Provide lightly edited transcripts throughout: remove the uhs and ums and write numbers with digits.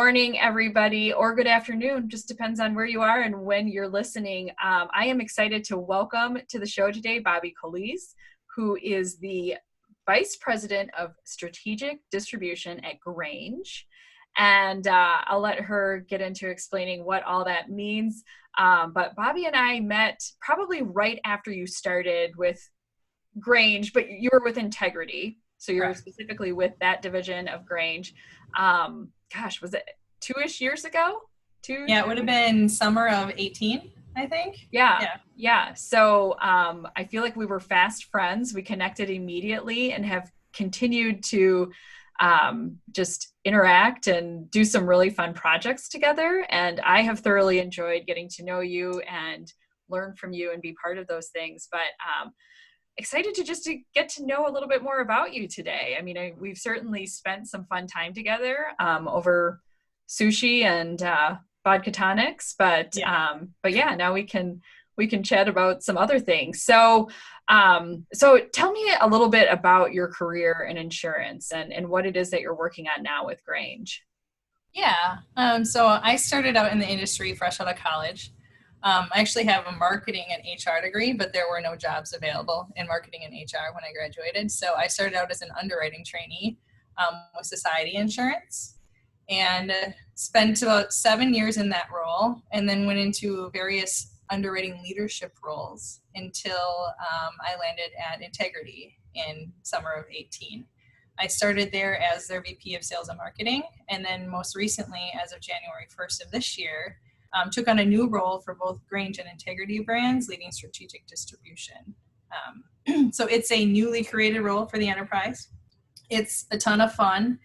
morning, everybody, or good afternoon. Just depends on where you are and when you're listening. I am excited to welcome to the show today Bobbie Collies, who is the Vice President of Strategic Distribution at Grange. And I'll let her get into explaining what all that means. But Bobbie and I met probably right after you started with Grange, but you were with Integrity. So you're specifically with that division of Grange. Was it 2-ish years ago? Yeah, it would have been summer of 18, I think. Yeah. So I feel like we were fast friends. We connected immediately and have continued to just interact and do some really fun projects together. And I have thoroughly enjoyed getting to know you and learn from you and be part of those things. But excited to get to know a little bit more about you today. I mean, we've certainly spent some fun time together over sushi and vodka tonics, but yeah, now we can chat about some other things. So tell me a little bit about your career in insurance and what it is that you're working on now with Grange. Yeah. So I started out in the industry fresh out of college. I actually have a marketing and HR degree, but there were no jobs available in marketing and HR when I graduated. So I started out as an underwriting trainee with Society Insurance and spent about 7 years in that role, and then went into various underwriting leadership roles until I landed at Integrity in summer of 18. I started there as their VP of Sales and Marketing, and then most recently, as of January 1st of this year, took on a new role for both Grange and Integrity brands, leading strategic distribution. So it's a newly created role for the enterprise. It's a ton of fun.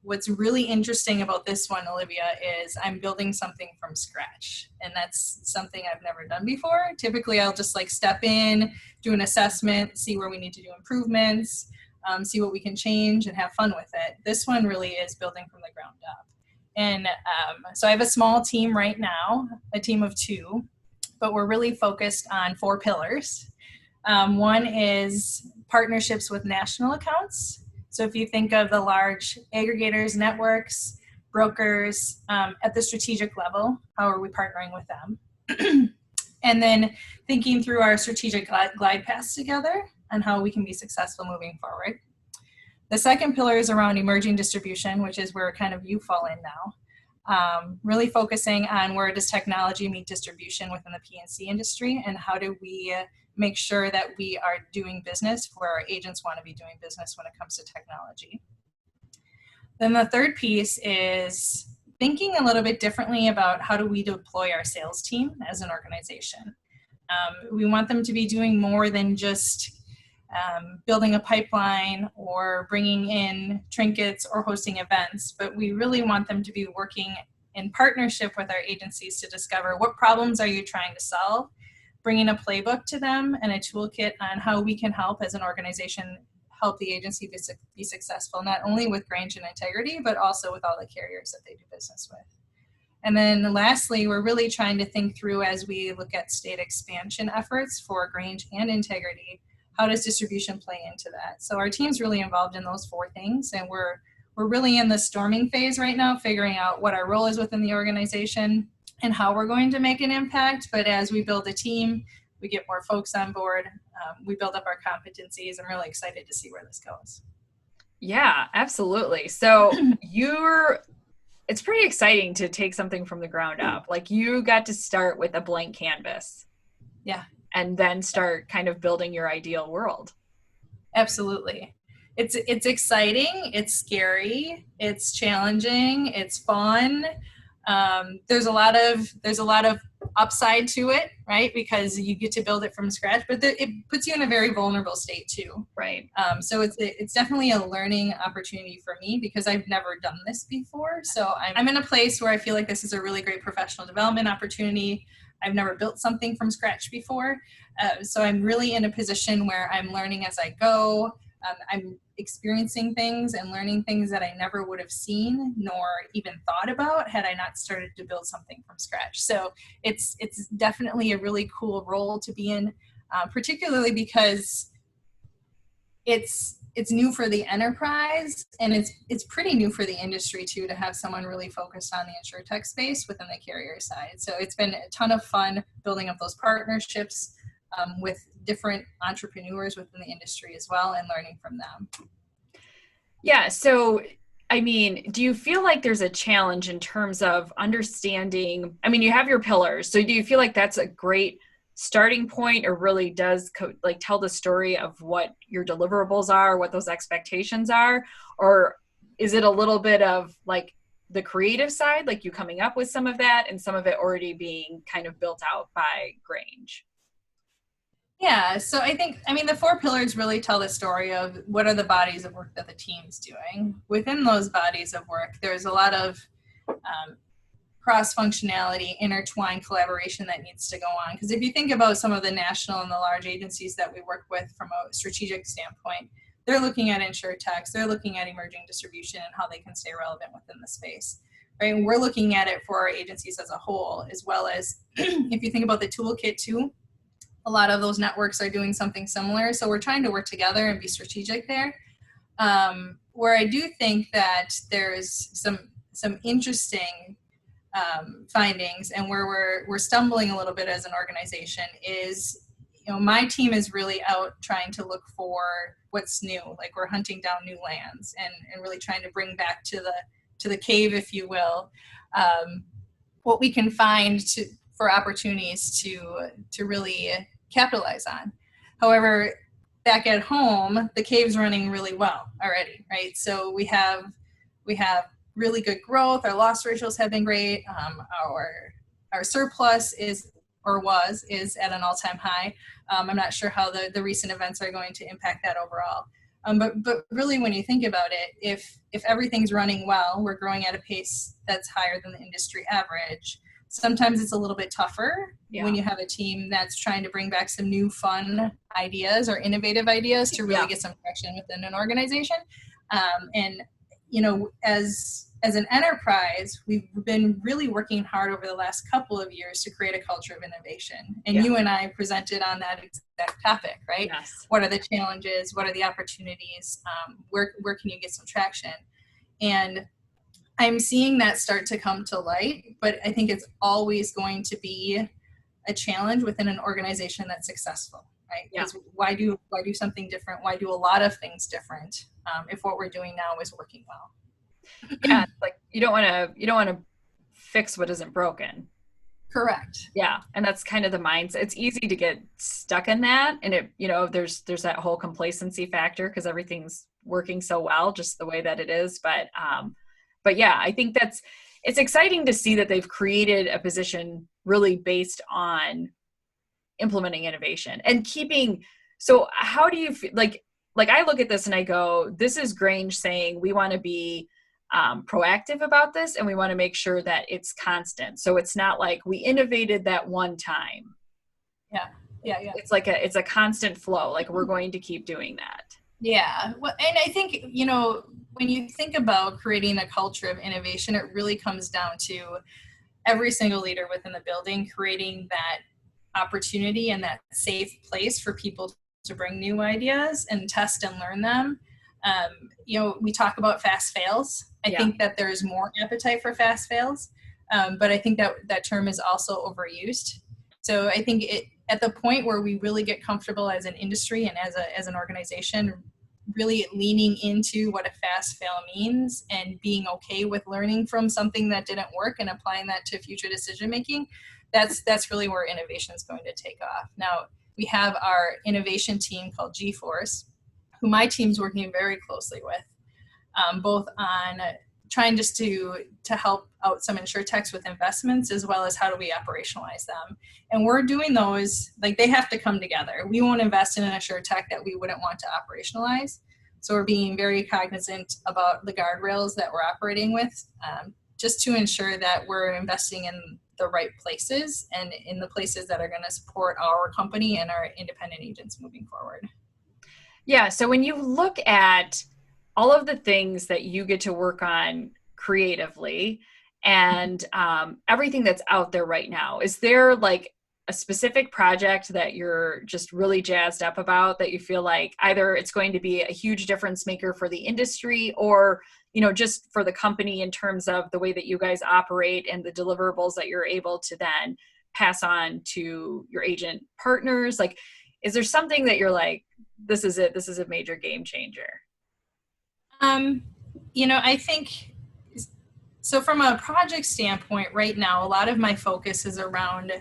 What's really interesting about this one, Olivia, is I'm building something from scratch. And that's something I've never done before. Typically, I'll just step in, do an assessment, see where we need to do improvements, see what we can change and have fun with it. This one really is building from the ground up. And so I have a small team right now, a team of 2, but we're really focused on 4 pillars. One is partnerships with national accounts. So if you think of the large aggregators, networks, brokers at the strategic level, how are we partnering with them? And then thinking through our strategic glide paths together and how we can be successful moving forward. The second pillar is around emerging distribution, which is where kind of you fall in now. Really focusing on where does technology meet distribution within the P&C industry, and how do we make sure that we are doing business where our agents want to be doing business when it comes to technology. Then the third piece is thinking a little bit differently about how do we deploy our sales team as an organization. We want them to be doing more than just building a pipeline or bringing in trinkets or hosting events, but we really want them to be working in partnership with our agencies to discover what problems are you trying to solve, bringing a playbook to them and a toolkit on how we can help as an organization help the agency be successful, not only with Grange and Integrity, but also with all the carriers that they do business with. And then lastly, we're really trying to think through, as we look at state expansion efforts for Grange and Integrity, how does distribution play into that? So our team's really involved in those 4 things, and we're really in the storming phase right now, figuring out what our role is within the organization and how we're going to make an impact. But as we build a team, we get more folks on board, we build up our competencies. I'm really excited to see where this goes. Yeah, absolutely. So it's pretty exciting to take something from the ground up. You got to start with a blank canvas. Yeah. And then start kind of building your ideal world. Absolutely. It's exciting. It's scary. It's challenging. It's fun. There's a lot of upside to it, right? Because you get to build it from scratch, but it puts you in a very vulnerable state too. Right. So it's definitely a learning opportunity for me because I've never done this before. So I'm in a place where I feel like this is a really great professional development opportunity. I've never built something from scratch before. So I'm really in a position where I'm learning as I go. I'm experiencing things and learning things that I never would have seen nor even thought about had I not started to build something from scratch. So it's definitely a really cool role to be in, particularly because it's it's new for the enterprise, and it's pretty new for the industry too, to have someone really focused on the insurtech space within the carrier side. So it's been a ton of fun building up those partnerships with different entrepreneurs within the industry as well, and learning from them. Yeah. So, I mean, do you feel like there's a challenge in terms of understanding? I mean, you have your pillars. So do you feel like that's a great starting point, or really does like tell the story of what your deliverables are, what those expectations are? Or is it a little bit of like the creative side, like you coming up with some of that and some of it already being kind of built out by Grange? Yeah, so I mean, the four pillars really tell the story of what are the bodies of work that the team's doing. Within those bodies of work, there's a lot of cross-functionality, intertwined collaboration that needs to go on. Because if you think about some of the national and the large agencies that we work with from a strategic standpoint, they're looking at insurtechs, they're looking at emerging distribution and how they can stay relevant within the space. Right? And we're looking at it for our agencies as a whole, as well as if you think about the toolkit too, a lot of those networks are doing something similar. So we're trying to work together and be strategic there. Where I do think that there's some interesting findings, and where we're stumbling a little bit as an organization is, my team is really out trying to look for what's new. Like, we're hunting down new lands and really trying to bring back to the cave, if you will, what we can find for opportunities to really capitalize on. However, back at home, the cave's running really well already, right? So we have really good growth. Our loss ratios have been great. Our surplus is at an all-time high. I'm not sure how the recent events are going to impact that overall. But really, when you think about it, if everything's running well, we're growing at a pace that's higher than the industry average. Sometimes it's a little bit tougher when you have a team that's trying to bring back some new fun ideas or innovative ideas to really get some traction within an organization. And as an enterprise, we've been really working hard over the last couple of years to create a culture of innovation. And you and I presented on that exact topic, right? Yes. What are the challenges? What are the opportunities? Where can you get some traction? And I'm seeing that start to come to light, but I think it's always going to be a challenge within an organization that's successful, right? Because why do something different? Why do a lot of things different if what we're doing now is working well? Yeah, like you don't want to fix what isn't broken. Correct. Yeah, and that's kind of the mindset. It's easy to get stuck in that, and there's that whole complacency factor because everything's working so well just the way that it is. But yeah, I think it's exciting to see that they've created a position really based on implementing innovation and keeping. So how do you feel like I look at this and I go, this is Grange saying we want to be proactive about this, and we want to make sure that it's constant. So it's not like we innovated that one time. Yeah. It's like it's a constant flow. Like, we're going to keep doing that. Yeah. Well, and I think, when you think about creating a culture of innovation, it really comes down to every single leader within the building creating that opportunity and that safe place for people to bring new ideas and test and learn them. We talk about fast fails. I think that there's more appetite for fast fails, but I think that term is also overused. So I think at the point where we really get comfortable as an industry and as an organization, really leaning into what a fast fail means and being okay with learning from something that didn't work and applying that to future decision making, that's really where innovation is going to take off. Now, we have our innovation team called G-Force, who my team's working very closely with, both on trying just to help out some insurtechs with investments, as well as how do we operationalize them. And we're doing those, like, they have to come together. We won't invest in an insurtech that we wouldn't want to operationalize. So we're being very cognizant about the guardrails that we're operating with, just to ensure that we're investing in the right places and in the places that are going to support our company and our independent agents moving forward. Yeah. So when you look at all of the things that you get to work on creatively and everything that's out there right now, is there like a specific project that you're just really jazzed up about, that you feel like either it's going to be a huge difference maker for the industry, or, you know, just for the company in terms of the way that you guys operate and the deliverables that you're able to then pass on to your agent partners? Like, is there something that you're like, this is it, this is a major game changer? You know, I think, so from a project standpoint right now, a lot of my focus is around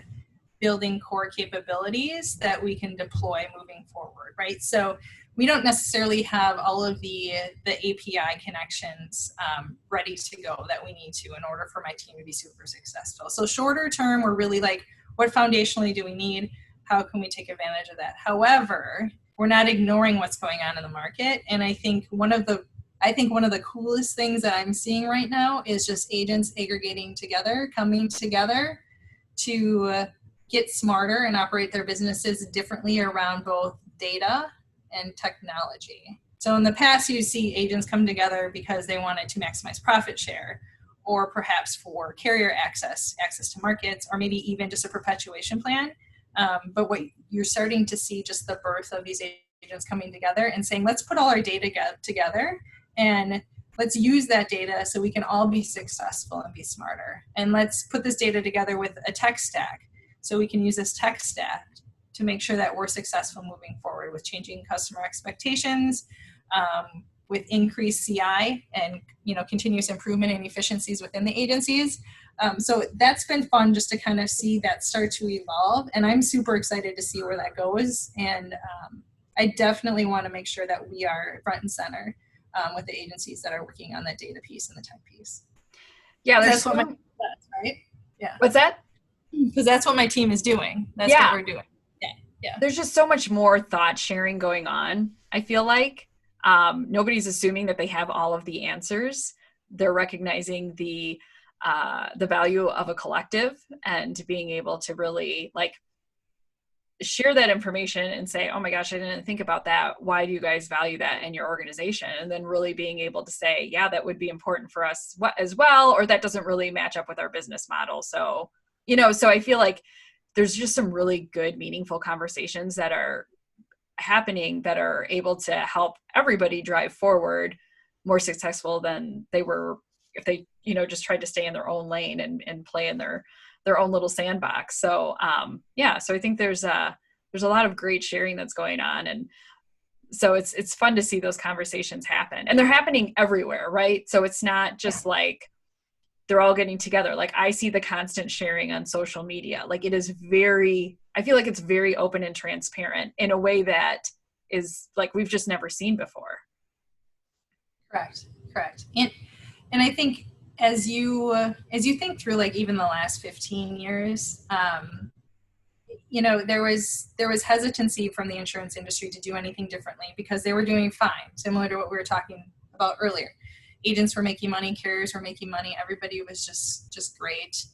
building core capabilities that we can deploy moving forward, right? So we don't necessarily have all of the API connections ready to go that we need to in order for my team to be super successful. So shorter term, we're really like, what foundationally do we need? How can we take advantage of that? However, we're not ignoring what's going on in the market. And I think one of the coolest things that I'm seeing right now is just agents aggregating together, coming together to get smarter and operate their businesses differently around both data and technology. So in the past, you see agents come together because they wanted to maximize profit share, or perhaps for carrier access to markets, or maybe even just a perpetuation plan. But what you're starting to see, just the birth of these agents coming together and saying, let's put all our data together and let's use that data so we can all be successful and be smarter. And let's put this data together with a tech stack so we can use this tech stack to make sure that we're successful moving forward with changing customer expectations, with increased CI and, you know, continuous improvement and efficiencies within the agencies. So that's been fun just to kind of see that start to evolve. And I'm super excited to see where that goes. And I definitely want to make sure that we are front and center with the agencies that are working on that data piece and the tech piece. Yeah, that's what my team does, right? Yeah. What's that? Because that's what my team is doing. That's what we're doing. Yeah. There's just so much more thought sharing going on. I feel like nobody's assuming that they have all of the answers. They're recognizing the value of a collective and being able to really like share that information and say, oh my gosh, I didn't think about that. Why do you guys value that in your organization? And then really being able to say, yeah, that would be important for us as well, or that doesn't really match up with our business model. So, you know, so I feel like there's just some really good, meaningful conversations that are happening that are able to help everybody drive forward more successful than they were if they, you know, just tried to stay in their own lane and play in their own little sandbox. So so I think there's a lot of great sharing that's going on. And so it's fun to see those conversations happen, and they're happening everywhere, right? So it's not just like they're all getting together. Like I see the constant sharing on social media. Like it is I feel like it's very open and transparent in a way that is like we've just never seen before. Correct. And I think as you think through like even the last 15 years, you know, there was hesitancy from the insurance industry to do anything differently because they were doing fine, similar to what we were talking about earlier. Agents were making money, carriers were making money, everybody was just great.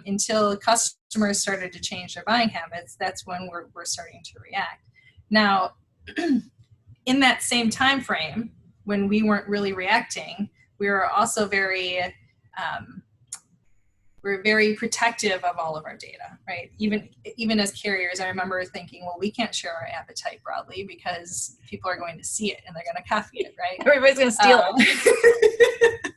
Until customers started to change their buying habits, that's when we're starting to react. Now, in that same time frame, when we weren't really reacting, we were also we're very protective of all of our data, right? Even as carriers, I remember thinking, well, we can't share our appetite broadly because people are going to see it and they're going to copy it, right? Everybody's going to steal it.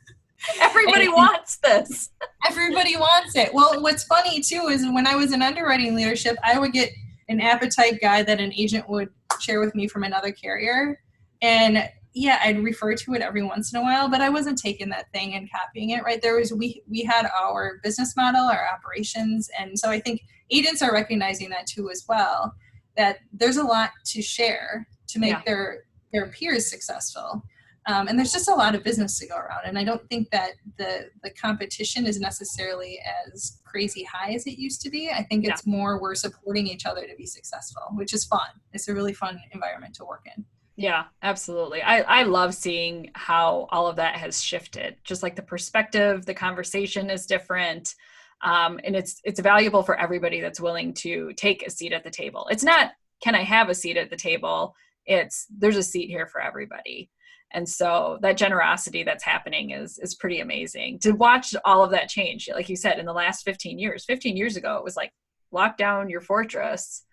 Everybody wants this. Everybody wants it. Well, what's funny too is when I was in underwriting leadership, I would get an appetite guide that an agent would share with me from another carrier. And yeah, I'd refer to it every once in a while, but I wasn't taking that thing and copying it, right? We had our business model, our operations. And so I think agents are recognizing that too as well, that there's a lot to share to make their peers successful. And there's just a lot of business to go around. And I don't think that the competition is necessarily as crazy high as it used to be. I think it's more we're supporting each other to be successful, which is fun. It's a really fun environment to work in. Yeah, absolutely. I love seeing how all of that has shifted. Just like the perspective, the conversation is different. And it's valuable for everybody that's willing to take a seat at the table. It's not, can I have a seat at the table? It's, there's a seat here for everybody. And so that generosity that's happening is pretty amazing to watch all of that change. Like you said, in the last 15 years ago, it was like, lock down your fortress.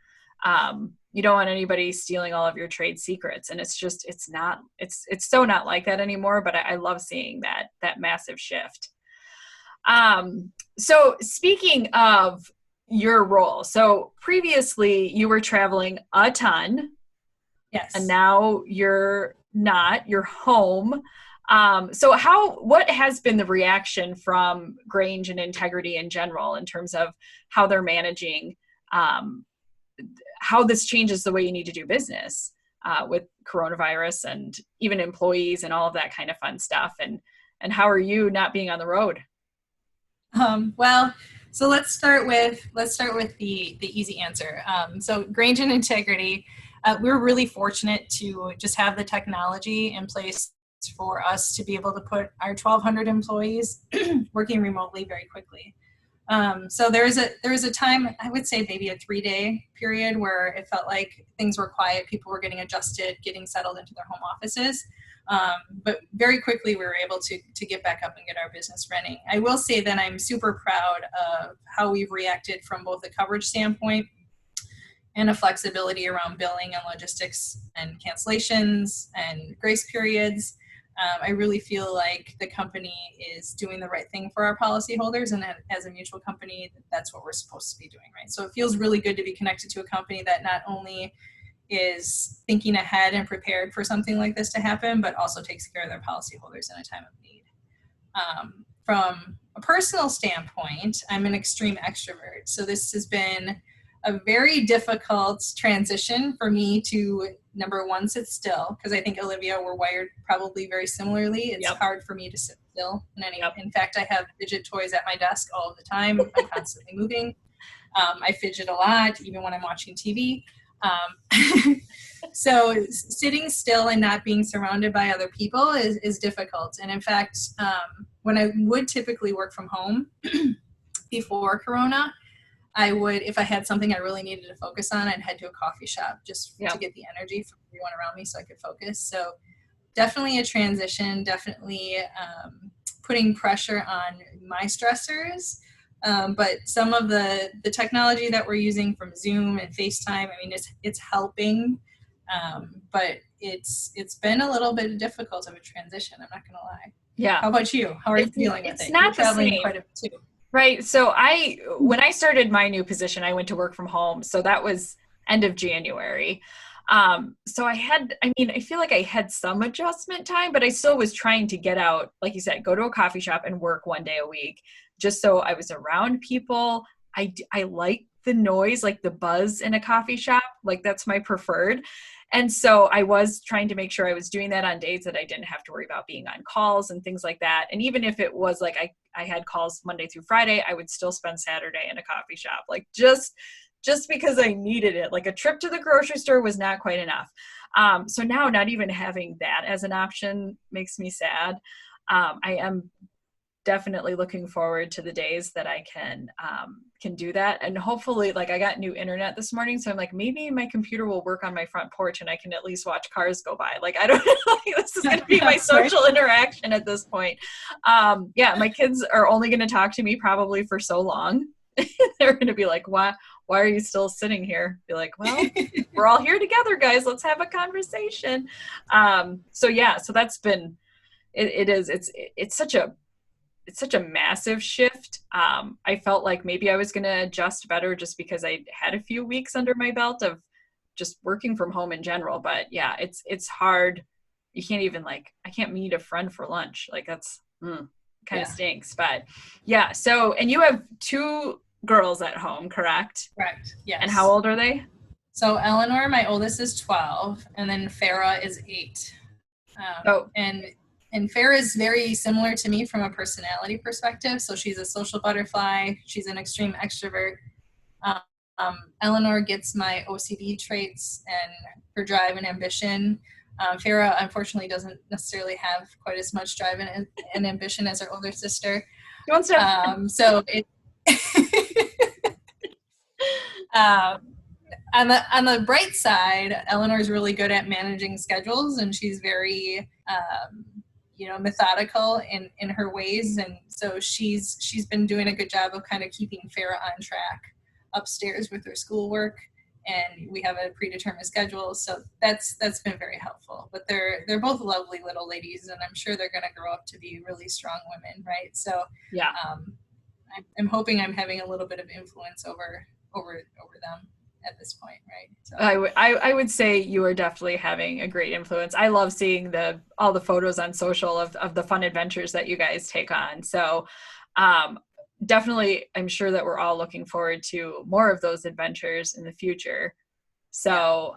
You don't want anybody stealing all of your trade secrets. And it's so not like that anymore, but I love seeing that massive shift. So speaking of your role, so previously you were traveling a ton. Yes. And now you're not, you're home. So what has been the reaction from Grange and Integrity in general in terms of how they're managing, how this changes the way you need to do business with coronavirus and even employees and all of that kind of fun stuff? And how are you not being on the road? Well, so let's start with the easy answer. So Grange and Integrity, we're really fortunate to just have the technology in place for us to be able to put our 1,200 employees working remotely very quickly. So there was a time, I would say maybe a 3-day period, where it felt like things were quiet. People were getting adjusted, getting settled into their home offices. But very quickly we were able to get back up and get our business running. I will say that I'm super proud of how we've reacted from both a coverage standpoint and a flexibility around billing and logistics and cancellations and grace periods. I really feel like the company is doing the right thing for our policyholders, and as a mutual company, that's what we're supposed to be doing, right? So it feels really good to be connected to a company that not only is thinking ahead and prepared for something like this to happen, but also takes care of their policyholders in a time of need. From a personal standpoint, I'm an extreme extrovert. So this has been a very difficult transition for me to, number one, sit still, because I think Olivia, we're wired probably very similarly. It's hard for me to sit still. In fact, I have fidget toys at my desk all of the time. I'm constantly moving. I fidget a lot, even when I'm watching TV. So sitting still and not being surrounded by other people is difficult. And in fact, when I would typically work from home before Corona, I would, if I had something I really needed to focus on, I'd head to a coffee shop just to get the energy from everyone around me so I could focus. So definitely a transition, definitely putting pressure on my stressors. But some of the technology that we're using from Zoom and FaceTime, I mean, it's helping, but it's been a little bit difficult of a transition. I'm not going to lie. Yeah. How about you? How are you dealing with it? It's not You're traveling the same. quite a bit too. Right. So when I started my new position, I went to work from home. So that was end of January. So I feel like I had some adjustment time, but I still was trying to get out, like you said, go to a coffee shop and work one day a week, just so I was around people. I like the noise, like the buzz in a coffee shop, like that's my preferred. And so I was trying to make sure I was doing that on days that I didn't have to worry about being on calls and things like that. And even if it was like I had calls Monday through Friday, I would still spend Saturday in a coffee shop, like just because I needed it. Like a trip to the grocery store was not quite enough. So now not even having that as an option makes me sad. I am definitely looking forward to the days that I can do that. And hopefully, like, I got new internet this morning, so I'm like, maybe my computer will work on my front porch and I can at least watch cars go by. Like, I don't know, like, this is going to be my social interaction at this point. My kids are only going to talk to me probably for so long. They're going to be like, why are you still sitting here? Be like, well, we're all here together, guys. Let's have a conversation. So that's been, it's such a massive shift. I felt like maybe I was going to adjust better just because I had a few weeks under my belt of just working from home in general. But yeah, it's hard. You can't even I can't meet a friend for lunch. Like that's kind of stinks. But yeah. So, and you have 2 girls at home, correct? Correct. Yes. And how old are they? So Eleanor, my oldest, is 12, and then Farah is 8. And Farah is very similar to me from a personality perspective. So she's a social butterfly. She's an extreme extrovert. Eleanor gets my OCD traits and her drive and ambition. Farah, unfortunately, doesn't necessarily have quite as much drive and ambition as her older sister. She wants to have so it on the bright side, Eleanor's really good at managing schedules, and she's very methodical in her ways, and so she's been doing a good job of kind of keeping Farah on track. upstairs with their schoolwork, and we have a predetermined schedule. So that's been very helpful. But they're both lovely little ladies, and I'm sure they're going to grow up to be really strong women, right? So Yeah. I'm hoping I'm having a little bit of influence over them at this point, right? So I would say you are definitely having a great influence. I love seeing all the photos on social of the fun adventures that you guys take on. So definitely, I'm sure that we're all looking forward to more of those adventures in the future. So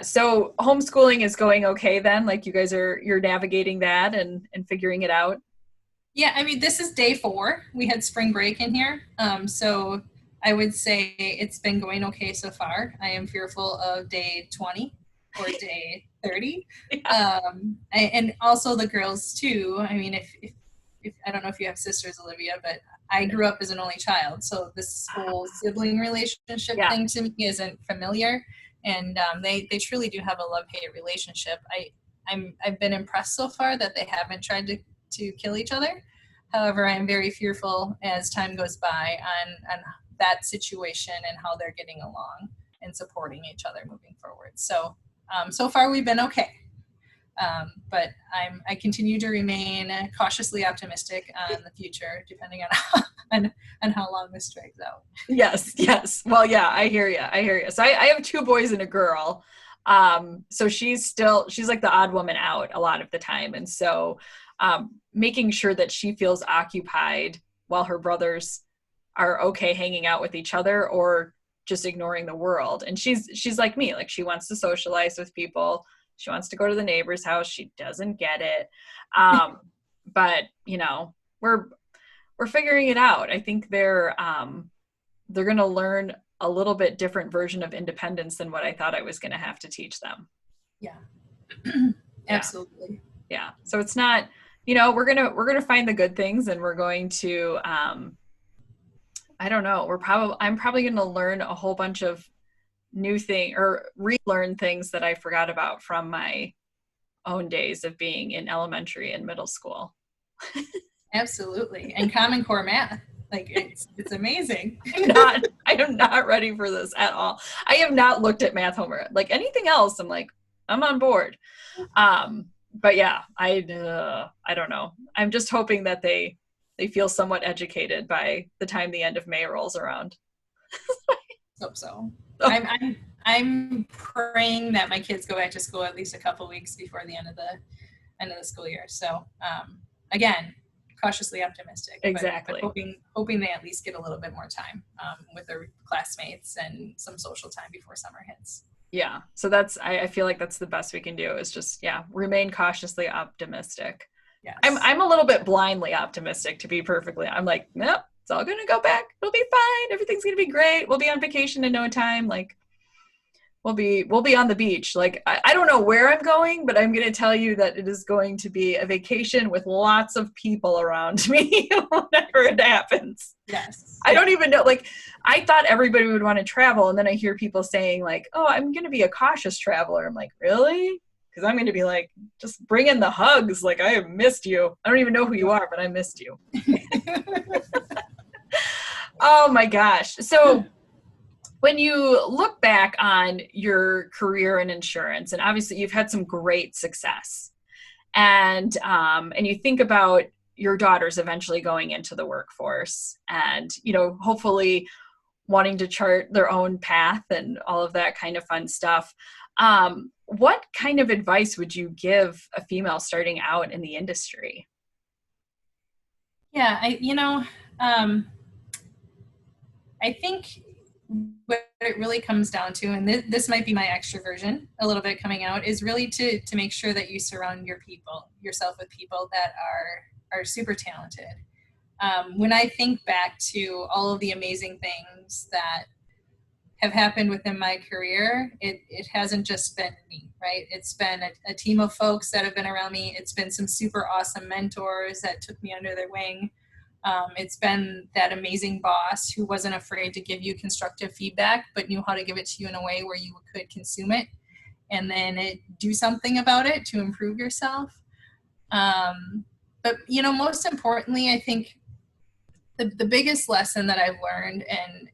so homeschooling is going okay then? Like you guys you're navigating that and figuring it out? Yeah, I mean, this is day 4. We had spring break in here. So I would say it's been going okay so far. I am fearful of day 20 or day 30. Yeah. And also the girls too. I mean, if I don't know if you have sisters, Olivia, but I grew up as an only child. So this whole sibling relationship thing to me isn't familiar. And they truly do have a love-hate relationship. I've been impressed so far that they haven't tried to kill each other. However, I'm very fearful as time goes by on that situation and how they're getting along and supporting each other moving forward. So so far we've been okay. But I continue to remain cautiously optimistic on the future, depending on how long this drags out. Yes. Well, yeah, I hear you. So I have 2 boys and a girl. So she's like the odd woman out a lot of the time. And so making sure that she feels occupied while her brothers are okay hanging out with each other or just ignoring the world. And she's like me, like she wants to socialize with people. She wants to go to the neighbor's house. She doesn't get it. But we're figuring it out. I think they're going to learn a little bit different version of independence than what I thought I was going to have to teach them. Yeah. Absolutely. Yeah. So it's not, we're going to find the good things, and we're going to, I don't know, I'm probably going to learn a whole bunch of new thing or relearn things that I forgot about from my own days of being in elementary and middle school. Absolutely. And Common Core math. Like it's amazing. I am not ready for this at all. I have not looked at math homework. Like anything else, I'm on board. But yeah, I don't know. I'm just hoping that they feel somewhat educated by the time the end of May rolls around. Hope so. I'm praying that my kids go back to school at least a couple weeks before the end of the school year. So again, cautiously optimistic. Exactly. But hoping they at least get a little bit more time with their classmates and some social time before summer hits. Yeah. So I feel like that's the best we can do is just, remain cautiously optimistic. Yes. I'm a little bit blindly optimistic, to be perfectly. I'm like, nope, it's all going to go back. It'll be fine. Everything's going to be great. We'll be on vacation in no time. Like we'll be on the beach. Like, I don't know where I'm going, but I'm going to tell you that it is going to be a vacation with lots of people around me whenever it happens. Yes. I don't even know. Like, I thought everybody would want to travel. And then I hear people saying like, oh, I'm going to be a cautious traveler. I'm like, really? Because I'm going to be like, just bring in the hugs. Like, I have missed you. I don't even know who you are, but I missed you. Oh my gosh. So when you look back on your career in insurance, and obviously you've had some great success, and you think about your daughters eventually going into the workforce and, hopefully wanting to chart their own path and all of that kind of fun stuff. What kind of advice would you give a female starting out in the industry? Yeah, I think what it really comes down to, and this might be my extroversion a little bit coming out, is really to make sure that you surround yourself with people that are super talented. When I think back to all of the amazing things that have happened within my career, it hasn't just been me, right? It's been a team of folks that have been around me. It's been some super awesome mentors that took me under their wing. It's been that amazing boss who wasn't afraid to give you constructive feedback, but knew how to give it to you in a way where you could consume it and then do something about it to improve yourself. But, most importantly, I think the biggest lesson that I've learned, and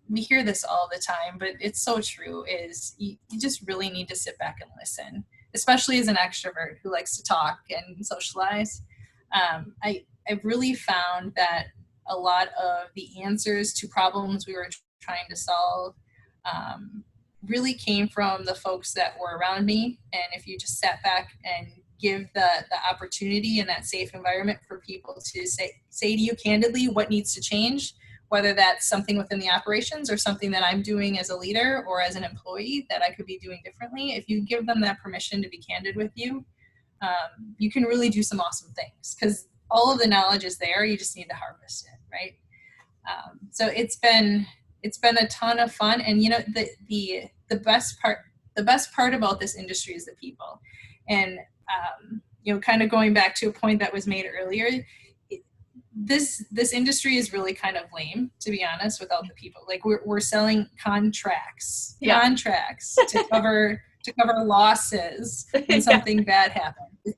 we hear this all the time, but it's so true, is you just really need to sit back and listen, especially as an extrovert who likes to talk and socialize. I've really found that a lot of the answers to problems we were trying to solve really came from the folks that were around me. And if you just sat back and give the opportunity in that safe environment for people to say to you candidly what needs to change, whether that's something within the operations or something that I'm doing as a leader or as an employee that I could be doing differently. If you give them that permission to be candid with you, you can really do some awesome things, because all of the knowledge is there. You just need to harvest it, right? So it's been a ton of fun. And the best part about this industry is the people. And kind of going back to a point that was made earlier, this industry is really kind of lame, to be honest, without the people. Like we're selling contracts to cover losses when something bad happens.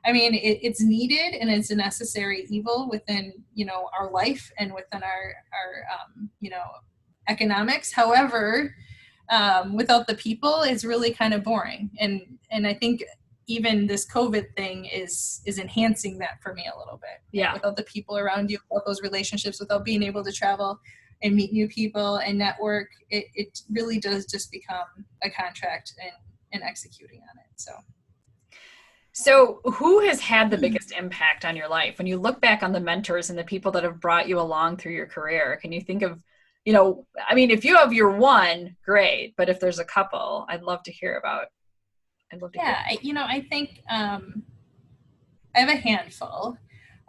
I mean, it's needed and it's a necessary evil within our life and within our economics. However, without the people, it's really kind of boring. And I think even this COVID thing is enhancing that for me a little bit. Yeah. Without the people around you, without those relationships, without being able to travel and meet new people and network, it really does just become a contract and executing on it. So who has had the biggest impact on your life? When you look back on the mentors and the people that have brought you along through your career, can you think of, if you have your one, great. But if there's a couple, I'd love to hear about. I think I have a handful.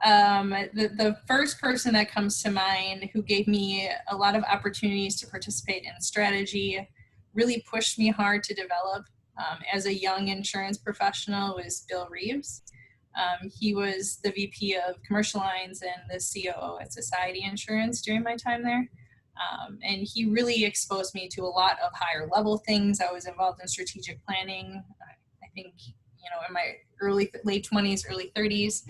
The first person that comes to mind who gave me a lot of opportunities to participate in strategy, really pushed me hard to develop as a young insurance professional, was Bill Reeves. He was the VP of Commercial Lines and the COO at Society Insurance during my time there. And he really exposed me to a lot of higher level things. I was involved in strategic planning, I think, in my late 20s, early 30s.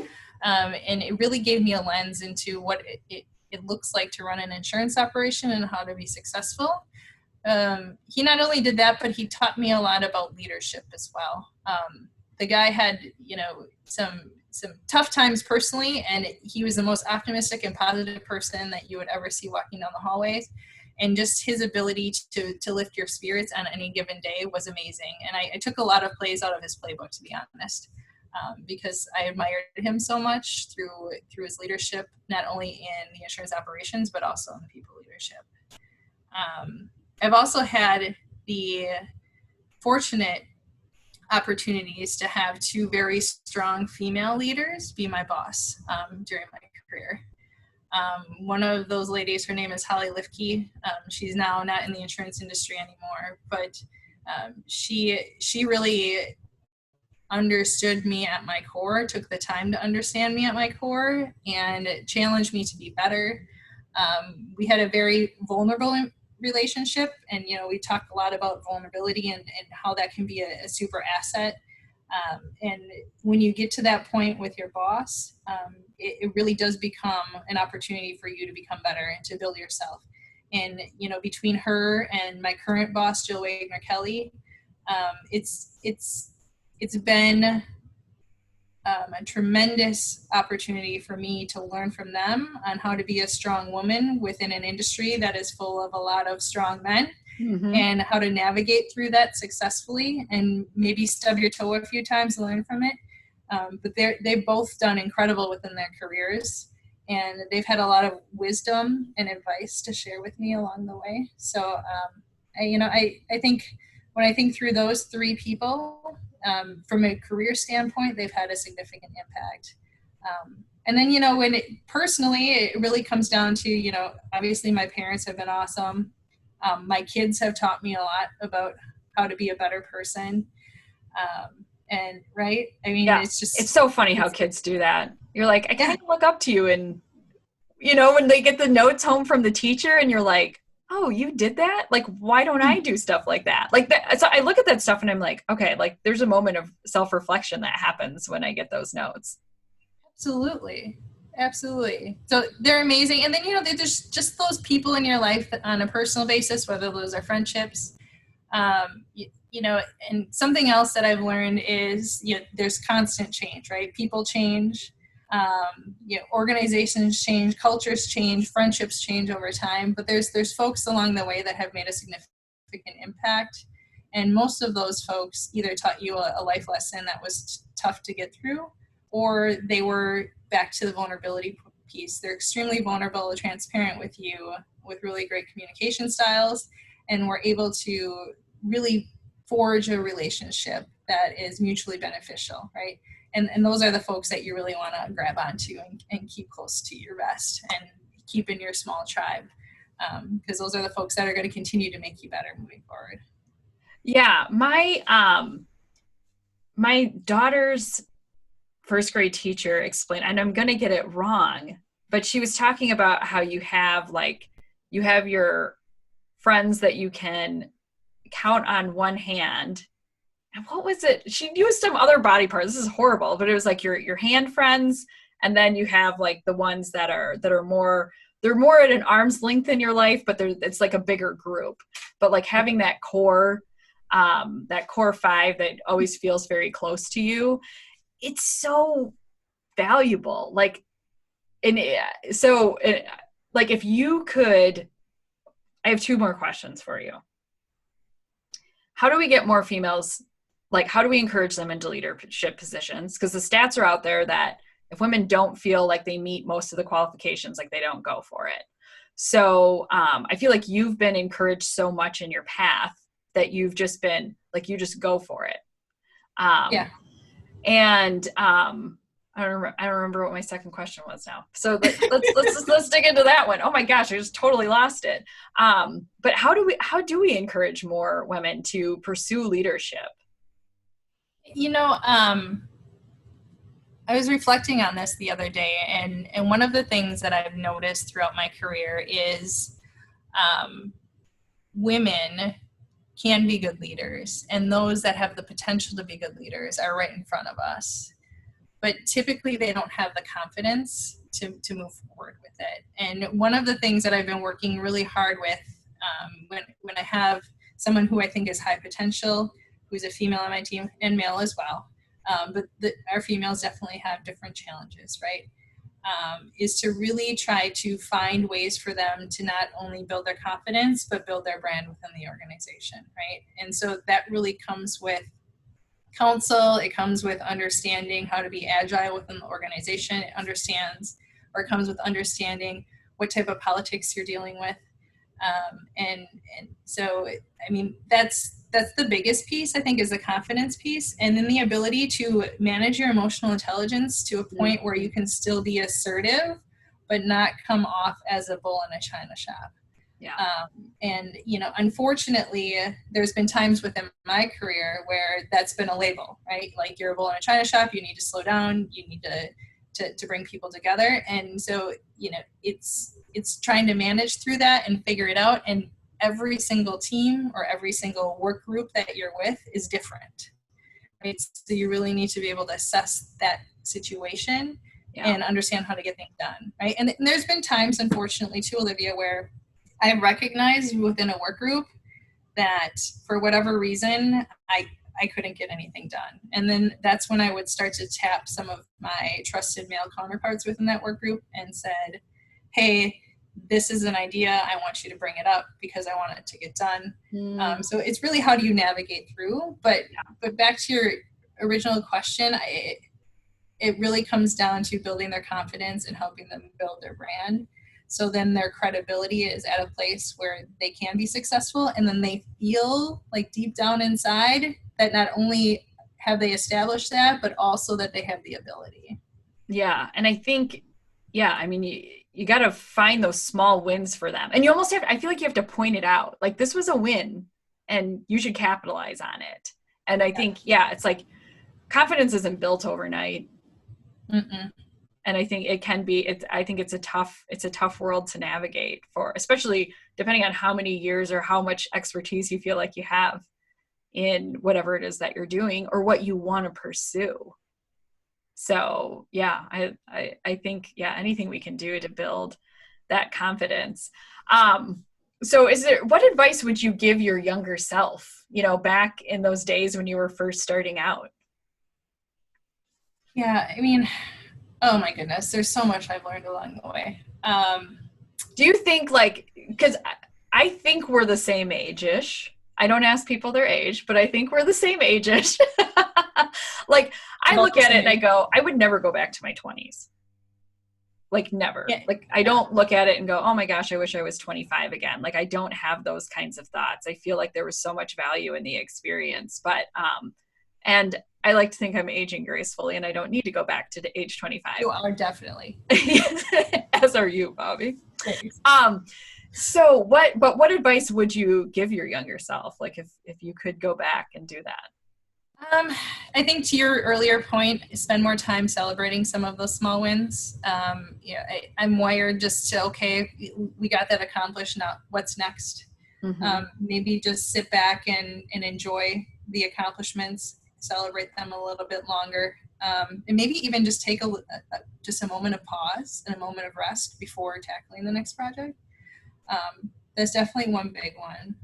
And it really gave me a lens into what it looks like to run an insurance operation and how to be successful. He not only did that, but he taught me a lot about leadership as well. The guy had, some tough times personally, and he was the most optimistic and positive person that you would ever see walking down the hallways. And just his ability to lift your spirits on any given day was amazing. And I took a lot of plays out of his playbook, to be honest, because I admired him so much through his leadership, not only in the insurance operations, but also in the people leadership. I've also had the fortunate opportunities to have two very strong female leaders be my boss during my career. One of those ladies, her name is Holly Lifke. She's now not in the insurance industry anymore, but she really understood me at my core, took the time to understand me at my core, and challenged me to be better. We had a very vulnerable relationship, and we talked a lot about vulnerability and how that can be a super asset. And when you get to that point with your boss, it really does become an opportunity for you to become better and to build yourself. And between her and my current boss, Jill Wagner-Kelly, it's been a tremendous opportunity for me to learn from them on how to be a strong woman within an industry that is full of a lot of strong men, and how to navigate through that successfully and maybe stub your toe a few times and learn from it. But they've both done incredible within their careers, and they've had a lot of wisdom and advice to share with me along the way. So, I think when I think through those three people, from a career standpoint, they've had a significant impact. And then, when personally, it really comes down to, obviously my parents have been awesome. My kids have taught me a lot about how to be a better person. And right. I mean, it's so funny how kids do that. You're like, I kind of look up to you, and, when they get the notes home from the teacher and you're like, oh, you did that? Like, why don't I do stuff like that? Like that. So I look at that stuff and I'm like, okay, like there's a moment of self-reflection that happens when I get those notes. Absolutely. Absolutely. So they're amazing. And then, they're just those people in your life on a personal basis, whether those are friendships. And something else that I've learned is, there's constant change, right? People change, organizations change, cultures change, friendships change over time, but there's folks along the way that have made a significant impact. And most of those folks either taught you a life lesson that was tough to get through, or they were back to the vulnerability piece. They're extremely vulnerable, transparent with you, with really great communication styles, and we're able to really forge a relationship that is mutually beneficial, right? And those are the folks that you really want to grab onto and keep close to your vest and keep in your small tribe, because those are the folks that are going to continue to make you better moving forward. Yeah, my daughter's first grade teacher explained, and I'm going to get it wrong, but she was talking about how you have your friends that you can count on one hand. And what was it? She used some other body part. This is horrible, but it was like your hand friends, and then you have like the ones that are more, they're more at an arm's length in your life, but it's like a bigger group. But like having that core 5 that always feels very close to you, it's so valuable. Like if you could, I have 2 more questions for you. How do we get more females? Like, how do we encourage them into leadership positions? Because the stats are out there that if women don't feel like they meet most of the qualifications, like they don't go for it. So I feel like you've been encouraged so much in your path that you've just been like, you just go for it. Yeah. And I don't remember what my second question was now. So let's dig into that one. Oh my gosh, I just totally lost it. But how do we encourage more women to pursue leadership? I was reflecting on this the other day, and one of the things that I've noticed throughout my career is women can be good leaders, and those that have the potential to be good leaders are right in front of us. But typically they don't have the confidence to move forward with it. And one of the things that I've been working really hard with when I have someone who I think is high potential, who's a female on my team, and male as well, but our females definitely have different challenges, right? Is to really try to find ways for them to not only build their confidence, but build their brand within the organization, right? And so that really comes with counsel. It comes with understanding how to be agile within the organization. It comes with understanding what type of politics you're dealing with. And so, I mean, that's the biggest piece, I think, is the confidence piece. And then the ability to manage your emotional intelligence to a point where you can still be assertive, but not come off as a bull in a china shop. Yeah. And, unfortunately, there's been times within my career where that's been a label, right? Like, you're a bull in a china shop, you need to slow down, you need to bring people together. And so, it's trying to manage through that and figure it out. And every single team or every single work group that you're with is different, right? So you really need to be able to assess that situation and understand how to get things done, right? And there's been times, unfortunately, too, Olivia, where I recognized within a work group that for whatever reason, I couldn't get anything done. And then that's when I would start to tap some of my trusted male counterparts within that work group and said, hey, this is an idea. I want you to bring it up because I want it to get done. So it's really, how do you navigate through? But back to your original question, it really comes down to building their confidence and helping them build their brand. So then their credibility is at a place where they can be successful, and then they feel like deep down inside that not only have they established that, but also that they have the ability. Yeah. And I think, I mean, you got to find those small wins for them. And you almost I feel like you have to point it out. Like, this was a win and you should capitalize on it. And I think, it's like confidence isn't built overnight. Mm-mm. And I think it can be, I think it's a tough world to navigate for, especially depending on how many years or how much expertise you feel like you have in whatever it is that you're doing or what you want to pursue. So yeah, I think, yeah, anything we can do to build that confidence. So what advice would you give your younger self, back in those days when you were first starting out? Yeah, I mean, oh my goodness, there's so much I've learned along the way. Do you think because I think we're the same age-ish. I don't ask people their age, but I think we're the same age-ish. Like, I About look the at it same and I age. go, I would never go back to my 20s. Like, never. Yeah, Like, I yeah, don't look at it and go, oh my gosh, I wish I was 25 again. Like, I don't have those kinds of thoughts. I feel like there was so much value in the experience. And I like to think I'm aging gracefully and I don't need to go back to the age 25. you are definitely. As are you, Bobbie. Thanks. But what advice would you give your younger self? Like, if you could go back and do that? I think to your earlier point, spend more time celebrating some of those small wins. I'm wired just to, okay, we got that accomplished. Now what's next? Mm-hmm. Maybe just sit back and enjoy the accomplishments, celebrate them a little bit longer. And maybe even just take just a moment of pause and a moment of rest before tackling the next project. That's definitely one big one.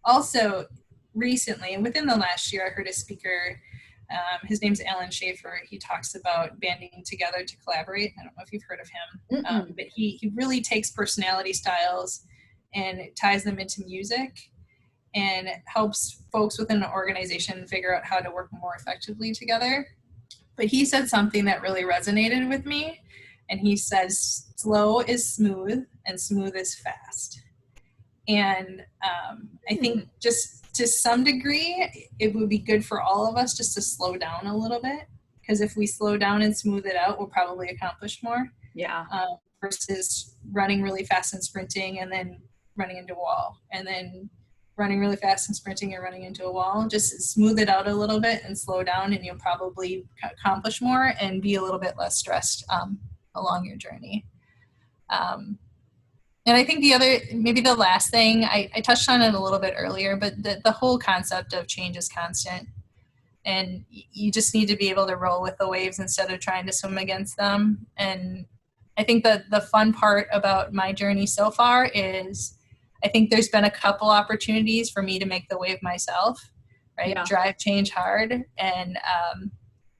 Also, recently, within the last year, I heard a speaker, his name's Alan Schaefer. He talks about banding together to collaborate. I don't know if you've heard of him, but he really takes personality styles and ties them into music and helps folks within an organization figure out how to work more effectively together. But he said something that really resonated with me. And he says, slow is smooth and smooth is fast. And I think just to some degree, it would be good for all of us just to slow down a little bit. Because if we slow down and smooth it out, we'll probably accomplish more. Yeah. Versus running really fast and sprinting and then running into a wall. And then running really fast and sprinting and running into a wall. Just smooth it out a little bit and slow down, and you'll probably accomplish more and be a little bit less stressed along your journey. And I think maybe the last thing, I touched on it a little bit earlier, but the whole concept of change is constant. And you just need to be able to roll with the waves instead of trying to swim against them. And I think that the fun part about my journey so far is I think there's been a couple opportunities for me to make the wave myself, right? Yeah. Drive change hard. And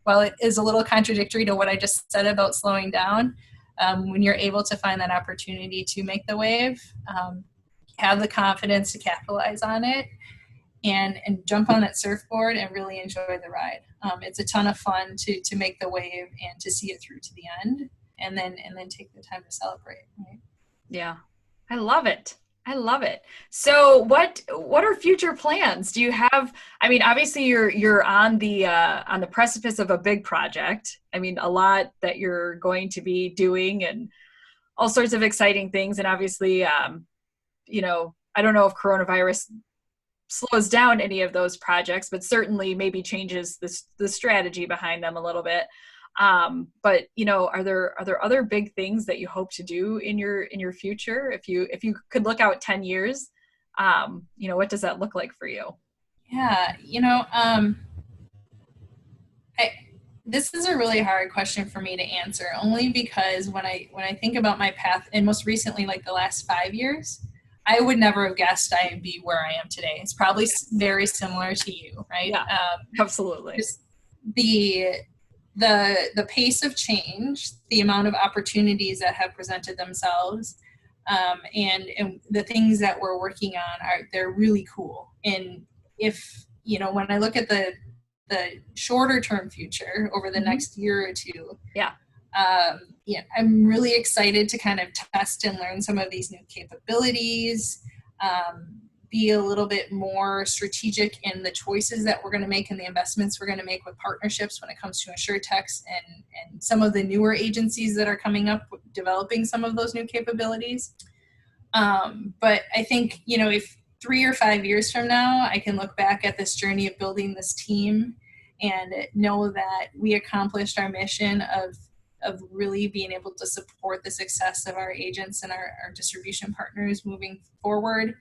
while it is a little contradictory to what I just said about slowing down, when you're able to find that opportunity to make the wave, have the confidence to capitalize on it and jump on that surfboard and really enjoy the ride. It's a ton of fun to make the wave and to see it through to the end and then take the time to celebrate. Right? Yeah. I love it. I love it. So what are future plans? Do you have, I mean, obviously you're on the precipice of a big project. I mean, a lot that you're going to be doing and all sorts of exciting things. And obviously, I don't know if coronavirus slows down any of those projects, but certainly maybe changes the strategy behind them a little bit. But are there other big things that you hope to do in your future? If you could look out 10 years, what does that look like for you? Yeah, this is a really hard question for me to answer, only because when I think about my path, and most recently, like the last 5 years, I would never have guessed I'd be where I am today. It's probably very similar to you, right? Yeah, absolutely. Just the pace of change, the amount of opportunities that have presented themselves, and the things that we're working on they're really cool. And if when I look at the shorter term future over the next year or two, I'm really excited to kind of test and learn some of these new capabilities, be a little bit more strategic in the choices that we're going to make and the investments we're going to make with partnerships when it comes to insurtechs and some of the newer agencies that are coming up developing some of those new capabilities. But I think, if 3 or 5 years from now, I can look back at this journey of building this team and know that we accomplished our mission of really being able to support the success of our agents and our distribution partners moving forward,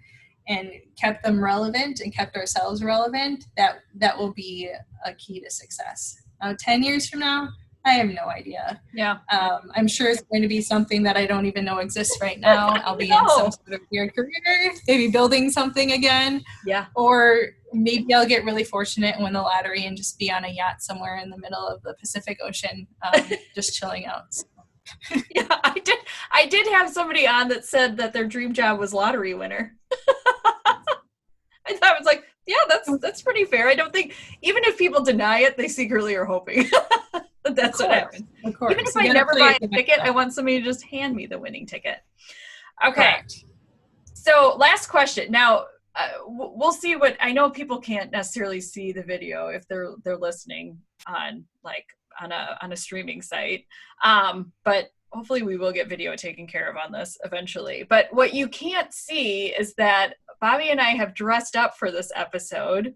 and kept them relevant and kept ourselves relevant, that will be a key to success. 10 years from now, I have no idea. Yeah. I'm sure it's going to be something that I don't even know exists right now. I'll be in some sort of weird career, maybe building something again. Yeah. Or maybe I'll get really fortunate and win the lottery and just be on a yacht somewhere in the middle of the Pacific Ocean, just chilling out. So. Yeah, I did have somebody on that said that their dream job was lottery winner. I thought it was like, yeah, that's pretty fair. I don't think, even if people deny it, they secretly are hoping that that's what happens. Of course. Even if I never buy a ticket, I want somebody to just hand me the winning ticket. Okay. Correct. So last question. Now, we'll see what, I know people can't necessarily see the video if they're listening on a streaming site. But hopefully we will get video taken care of on this eventually. But what you can't see is that Bobbie and I have dressed up for this episode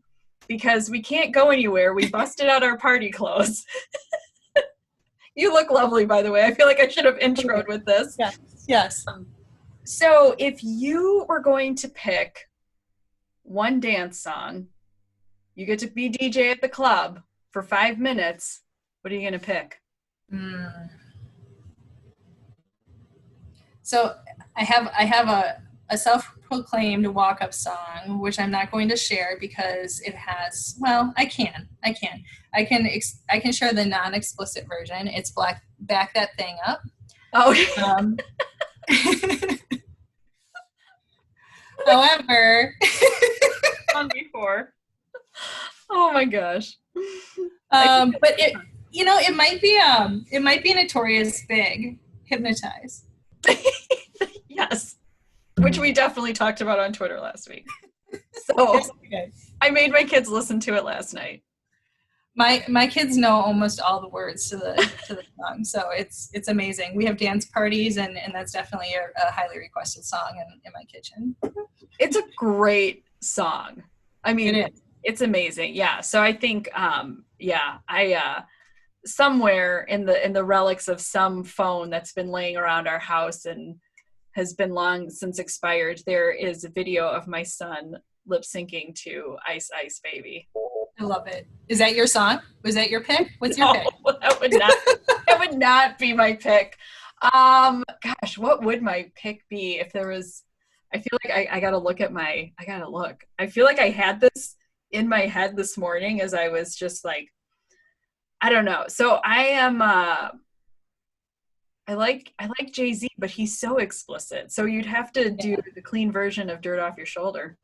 because we can't go anywhere. We busted out our party clothes. You look lovely, by the way. I feel like I should have introed with this. Yes. So if you were going to pick one dance song, you get to be DJ at the club for 5 minutes. What are you going to pick? So I have a self-proclaimed walk-up song, which I'm not going to share because it has, well, I can share the non-explicit version. It's Back That Thing Up. Oh. However, on before. Oh my gosh. But it might be Notorious Big, Hypnotize. Yes, which we definitely talked about on Twitter last week. So okay. I made my kids listen to it last night. My kids know almost all the words to the song, so it's amazing. We have dance parties, and that's definitely a highly requested song in my kitchen. It's a great song. I mean, it's amazing. Yeah. So I think, somewhere in the relics of some phone that's been laying around our house and has been long since expired, there is a video of my son lip syncing to Ice Ice Baby. I love it. Is that your song? Was that your pick? What's your pick? That would not be my pick. Gosh, what would my pick be if there was, I feel like I gotta look. I feel like I had this in my head this morning as I was just like, I don't know. So I am, I like Jay-Z, but he's so explicit. So you'd have to do the clean version of Dirt Off Your Shoulder.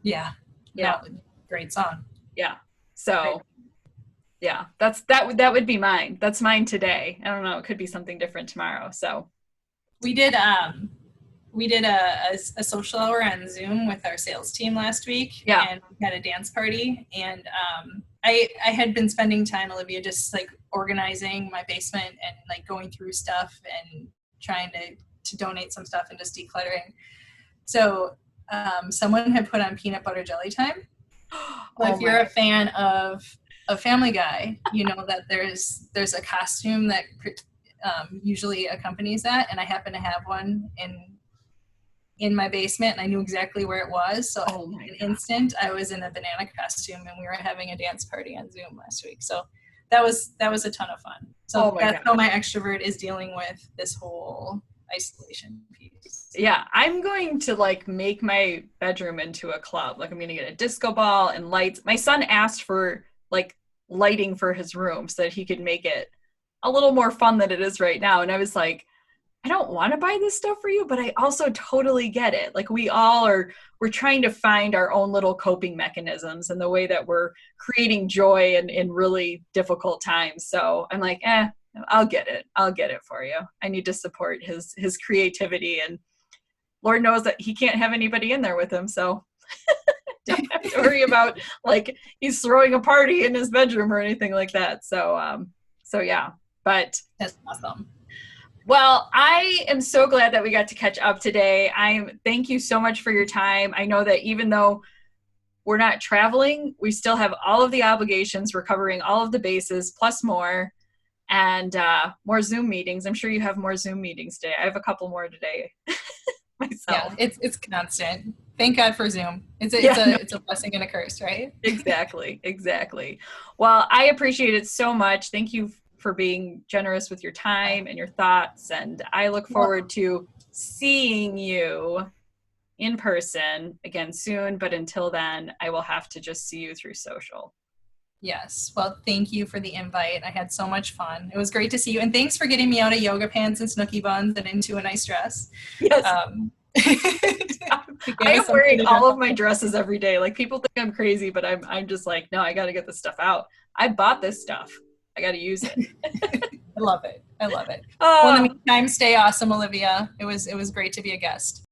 Yeah. Yeah. Great song. Yeah. So yeah, that would be mine. That's mine today. I don't know. It could be something different tomorrow. So we did a social hour on Zoom with our sales team last week. Yeah. And we had a dance party, and I had been spending time, Olivia, just like organizing my basement and like going through stuff and trying to donate some stuff and just decluttering. So someone had put on Peanut Butter Jelly Time. Well, if you're a fan of Family Guy, you know that there's a costume that usually accompanies that, and I happen to have one in my basement, and I knew exactly where it was. So in an instant, I was in a banana costume, and we were having a dance party on Zoom last week. So that was a ton of fun. So that's how my extrovert is dealing with this whole isolation piece. Yeah, I'm going to like make my bedroom into a club. Like I'm going to get a disco ball and lights. My son asked for like lighting for his room so that he could make it a little more fun than it is right now. And I was like, I don't want to buy this stuff for you, but I also totally get it. Like we're trying to find our own little coping mechanisms and the way that we're creating joy in really difficult times. So I'm like, I'll get it for you. I need to support his creativity, and Lord knows that he can't have anybody in there with him. So don't have to worry about like he's throwing a party in his bedroom or anything like that. So yeah, but that's awesome. Well, I am so glad that we got to catch up today. Thank you so much for your time. I know that even though we're not traveling, we still have all of the obligations. We're covering all of the bases plus more, and more Zoom meetings. I'm sure you have more Zoom meetings today. I have a couple more today myself. Yeah, it's constant. Thank God for Zoom. It's a blessing and a curse, right? Exactly. Exactly. Well, I appreciate it so much. Thank you for being generous with your time and your thoughts. And I look forward to seeing you in person again soon. But until then, I will have to just see you through social. Yes. Well, thank you for the invite. I had so much fun. It was great to see you. And thanks for getting me out of yoga pants and snooky buns and into a nice dress. Yes. I I am wearing all of my dresses every day. Like, people think I'm crazy, but I'm just like, no, I got to get this stuff out. I bought this stuff. I got to use it. I love it. I love it. Well, in the meantime, stay awesome, Olivia. It was great to be a guest.